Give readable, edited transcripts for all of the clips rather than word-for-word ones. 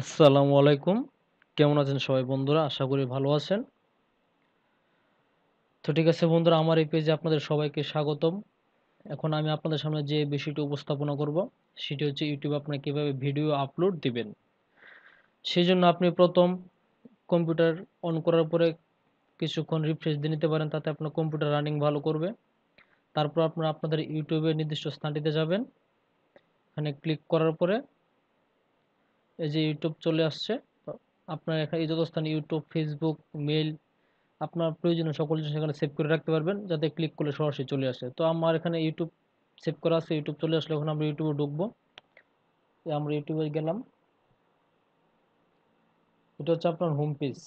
আসসালামু আলাইকুম। কেমন আছেন সবাই বন্ধুরা? আশা করি ভালো আছেন। তো ঠিক আছে বন্ধুরা, আমার এই পেজে আপনাদের সবাইকে স্বাগতম। এখন আমি আপনাদের সামনে যে বিষয়টি উপস্থাপনা করব, সেটি হচ্ছে YouTube আপনি কিভাবে ভিডিও আপলোড দিবেন। সেজন্য আপনি প্রথম কম্পিউটার অন করার পরে কিছুক্ষণ রিফ্রেশ দিয়ে নিতে পারেন, তাতে আপনার কম্পিউটার রানিং ভালো করবে। তারপর আপনারা আপনাদের YouTube এর নির্দিষ্ট স্থানটিতে যাবেন। এখানে ক্লিক করার পরে এই যে YouTube চলে আসছে। তো আপনার এখানে এই যত স্থান YouTube, Facebook, মেইল আপনার প্রয়োজনীয় সকল জিনিস এখানে সেভ করে রাখতে পারবেন, যাতে ক্লিক করলে সরাসরি চলে আসে। তো আমার এখানে ইউটিউব সেভ করা আছে, ইউটিউব চলে আসলে এখন আমরা ইউটিউবে ঢুকবো। আমরা ইউটিউবে গেলাম। এটা হচ্ছে আপনার হোম পেজ।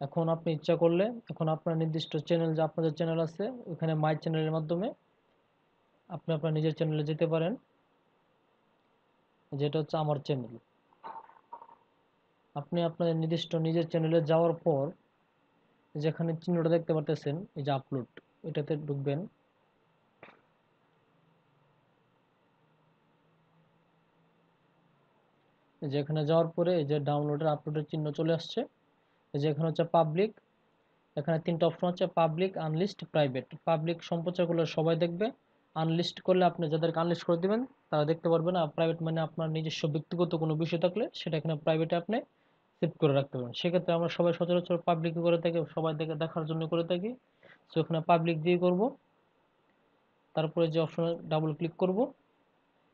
এখন আপনি ইচ্ছা করলে এখন আপনার নির্দিষ্ট চ্যানেল, যে আপনাদের চ্যানেল আছে ওখানে মাই চ্যানেলের মাধ্যমে আপনি আপনার নিজের চ্যানেলে যেতে পারেন, যেটা হচ্ছে আমার চ্যানেল। আপনি আপনাদের নির্দিষ্ট নিজের চ্যানেলে যাওয়ার পর যেখানে চিহ্নটা দেখতে পারতেছেন, এই যে আপলোড, এটাতে ঢুকবেন। যেখানে যাওয়ার পরে এই যে ডাউনলোডের আপলোডের চিহ্ন চলে আসছে। এই যে এখানে হচ্ছে পাবলিক, এখানে তিনটা অপশন হচ্ছে পাবলিক, আনলিস্ট, প্রাইভেট। পাবলিক সম্প্রচার করলে সবাই দেখবে, আনলিস্ট করলে আপনি যাদেরকে আনলিস্ট করে দিবেন তারা দেখতে পারবে না, প্রাইভেট মানে আপনার নিজস্ব ব্যক্তিগত কোনো বিষয় থাকলে সেটা এখানে প্রাইভেটে আপনি সেভ করে রাখতে পারেন। সেক্ষেত্রে আমরা সবাই সচরাচর পাবলিক করে থাকি, সবাই দেখে দেখার জন্য করে থাকি। তো এখানে পাবলিক দিয়ে করব। তারপরে যে অপশনে ডাবল ক্লিক করব,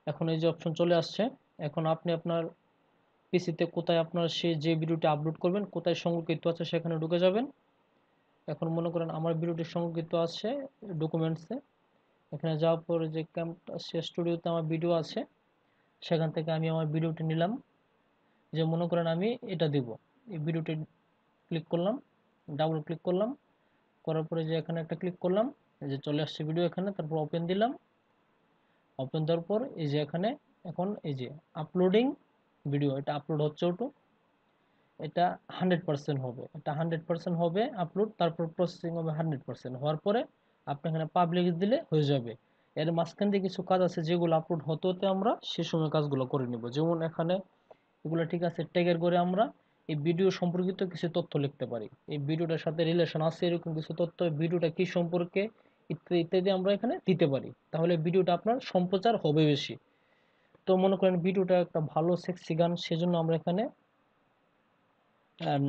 এখন এই যে অপশন চলে আসছে। এখন আপনি আপনার পিসিতে কোথায় আপনার সে যে ভিডিওটি আপলোড করবেন কোথায় সংরক্ষিত আছে সেখানে ঢুকে যাবেন। এখন মনে করেন আমার ভিডিওটি সংরক্ষিত আছে ডকুমেন্টসে। এখানে যাওয়ার পরে যে ক্যামটাসিয়া স্টুডিওতে আমার ভিডিও আছে, সেখান থেকে আমি আমার ভিডিওটি নিলাম। যে মনে করেন আমি এটা দিব, এই ভিডিওটি ক্লিক করলাম, ডাবল ক্লিক করলাম, করার পরে যে এখানে একটা ক্লিক করলাম, এই যে চলে আসছে ভিডিও এখানে। তারপর ওপেন দিলাম। ওপেন দেওয়ার পর এই যে এখানে এখন এই যে আপলোডিং ভিডিও, এটা আপলোড হচ্ছে ওটু। এটা 100% হবে, এটা 100% হবে আপলোড। তারপর প্রসেসিং হবে 100% হওয়ার পরে আপনি এখানে পাবলিক দিলে হয়ে যাবে। এর মাঝখান দিয়ে কিছু কাজ আছে যেগুলো আপলোড হতে হতে আমরা সে সময় কাজগুলো করে নিব। যেমন এখানে এগুলো ঠিক আছে, ট্যাগের করে আমরা এই ভিডিও সম্পর্কিত কিছু তথ্য লিখতে পারি, এই ভিডিওটার সাথে রিলেশন আছে এরকম কিছু তথ্য, ভিডিওটা কি সম্পর্কে ইত্যাদি ইত্যাদি আমরা এখানে দিতে পারি। তাহলে ভিডিওটা আপনার সম্প্রচার হবে বেশি। তো মনে করেন ভিডিওটা একটা ভালো সেক্সি গান, সেজন্য আমরা এখানে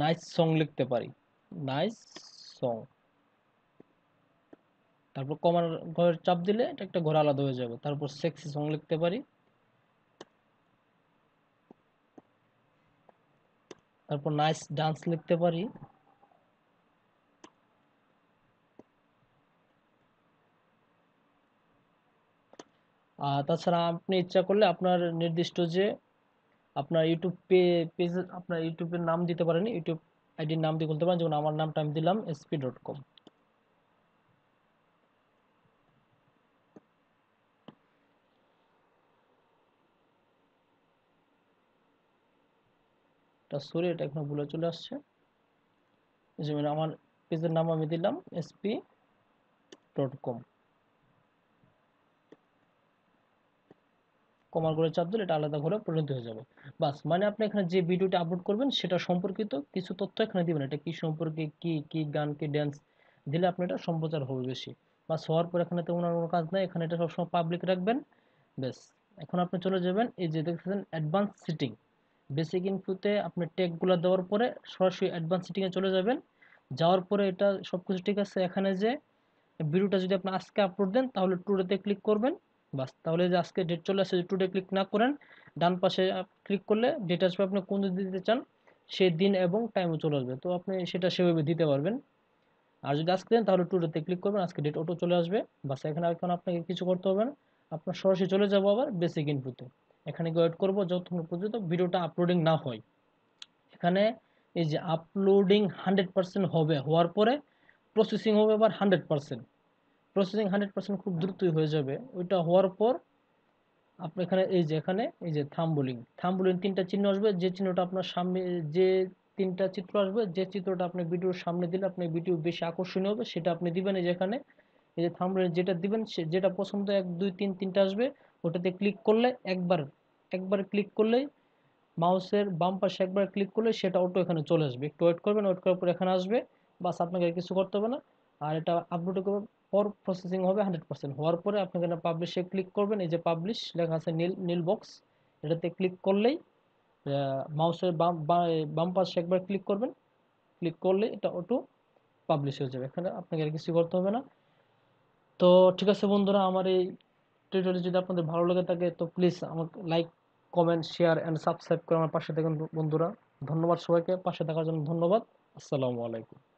নাইস সং লিখতে পারি, নাইস সং। তারপর কমার ঘরের চাপ দিলে এটা একটা ঘর আলাদা হয়ে যাবে। তারপর সেক্সি সং লিখতে পারি। তারপর নাইস ডান্স লিখতে পারি। আর তাছাড়া আপনি ইচ্ছা করলে আপনার নির্দিষ্ট যে আপনার ইউটিউব পেজ, আপনার ইউটিউবের নাম দিতে পারেন, ইউটিউব আইডির নাম দিয়ে বলতে পারেন। যেমন আমার নামটা আমি দিলাম sp.com। এটা সরি, এটা এখানে ভুলে চলে আসছে। যেমন আমার পেজের নাম আমি দিলাম sp.com। কমার করে চাপ দিলে এটা আলাদা ঘরে পরিণত হয়ে যাবে। বাস, মানে আপনি এখানে যে ভিডিওটি আপলোড করবেন সেটা সম্পর্কিত কিছু তথ্য এখানে দিবেন, এটা কি সম্পর্কে, কি কি গান, কি ড্যান্স দিলে আপনি এটা সম্প্রচার হবে বেশি। বাস, হওয়ার পর এখানে তেমন আর কোনো কাজ নাই, এখানে এটা সবসময় পাবলিক রাখবেন। ব্যাস, এখন আপনি চলে যাবেন এই যে দেখতেছেন অ্যাডভান্স সেটিং। বেসিক ইনফোতে আপনি ট্যাগগুলো দেওয়ার পরে সরাসরি অ্যাডভান্স সেটিংয়ে চলে যাবেন। যাওয়ার পরে এটা সবকিছু ঠিক আছে, এখানে যে ভিডিওটা যদি আপনি আজকে আপলোড দেন তাহলে টুডেতে ক্লিক করবেন। বাস, তাহলে যে আজকে ডেট চলে আসে, টুডে ক্লিক না করেন ডান পাশে ক্লিক করলে ডেট আসবে, আপনি কোন দিন দিতে চান সেই দিন এবং টাইমও চলে আসবে, তো আপনি সেটা সেভাবে দিতে পারবেন। আর যদি আজকে দেন তাহলে টুডেতে ক্লিক করবেন, আজকে ডেট অটো চলে আসবে। বাস, এখানে এখন আপনাকে কিছু করতে হবে না, আপনার সরাসরি চলে যাবো আবার বেসিক ইনপুটে। এখানে ওয়েট করবো যতক্ষণ পর্যন্ত ভিডিওটা আপলোডিং না হয়। এখানে এই যে আপলোডিং 100% হবে, হওয়ার পরে প্রসেসিং হবে আবার 100%। প্রসেসিং 100% খুব দ্রুতই হয়ে যাবে। ওইটা হওয়ার পর আপনি এখানে এই যে এখানে এই যে থাম্বলিং, থাম্বলিং তিনটা চিহ্ন আসবে, যে চিহ্নটা আপনার সামনে, যে তিনটা চিত্র আসবে, যে চিত্রটা আপনি ভিডিওর সামনে দিলে আপনি ভিডিও বেশি আকর্ষণীয় হবে সেটা আপনি দিবেন। এই যে এখানে এই যে থাম্বলিং যেটা দিবেন, সে যেটা পছন্দ 1 2 3 তিনটা আসবে, ওটাতে ক্লিক করলে একবার একবার ক্লিক করলেই মাউসের বাম পাশে একবার ক্লিক করলে সেটা অটো এখানে চলে আসবে। একটু ওয়েট করবেন, ওয়েট করার পর এখানে আসবে। বাস, আপনাকে আর কিছু করতে হবে না। আর এটা আপলোড করবে, পর প্রসেসিং হবে 100%। হওয়ার পরে আপনি এখানে পাবলিশে ক্লিক করবেন। এই যে পাবলিশ লেখা আছে নীল নীল বক্স, এটাতে ক্লিক করলেই মাউসের বাম পাশে একবার ক্লিক করবেন। ক্লিক করলে এটা অটো পাবলিশ হয়ে যাবে। এখানে আপনাকে আর কিছু করতে হবে না। তো ঠিক আছে বন্ধুরা, আমার এই টিউটোরিয়াল যদি আপনাদের ভালো লেগে থাকে তো প্লিজ আমাকে like, comment, share and subscribe করে আমার পাশে থাকুন বন্ধুরা। ধন্যবাদ সবাইকে, পাশে থাকার জন্য ধন্যবাদ। আসসালামু আলাইকুম।